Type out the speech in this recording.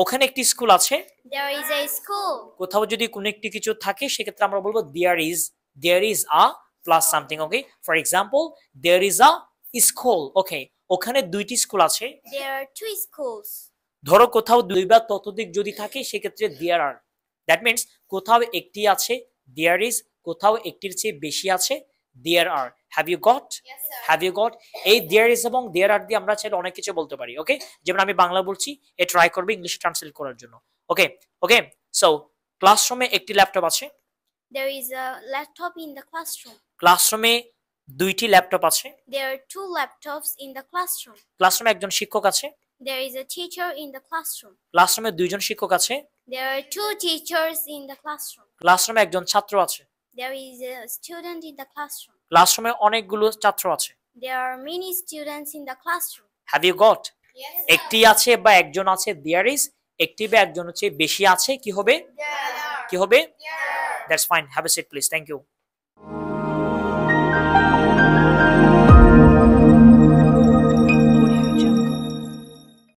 ওখানে একটি স্কুল আছে। There is a school. কোথাও যদি কোনো একটি কিছু থাকে সেক্ষেত্রে আমরা বলবো there is a plus something, okay? For example, there is a school, okay? ওখানে দুইটি স্কুল আছে। There are two schools. ধরো কোথাও দুই বা ততোধিক যদি থাকে সেক্ষেত্রে there are, that means কোথাও একটি আছে there is, কোথাও একটির চেয়ে বেশি আছে there are. Have you got? Yes, sir. Have you got? এই there is এবং there are দিয়ে আমরা চাইলে অনেক কিছু বলতে পারি, ওকে? যেমন আমি বাংলা বলছি, এ ট্রাই করবে ইংলিশে ট্রান্সলেট করার জন্য, ওকে? ওকে, সো ক্লাসরুমে একটি ল্যাপটপ আছে। There is a laptop in the classroom. ক্লাসরুমে দুইটি ল্যাপটপ আছে। There are two laptops in the classroom. ক্লাসরুমে একজন শিক্ষক আছে। There is a teacher in the classroom. ক্লাসরুমে দুইজন শিক্ষক আছে। There are two teachers in the classroom. ক্লাসরুমে একজন ছাত্র আছে। There is a student in the classroom. ক্লাসরুমে অনেকগুলো ছাত্র আছে। There are many students in the classroom. Have you got? Yes, sir. একটি আছে বা একজন আছে there is, একটি বা একজন হচ্ছে বেশি আছে কি হবে? There. কি হবে? There. That's fine. Have a seat please. Thank you.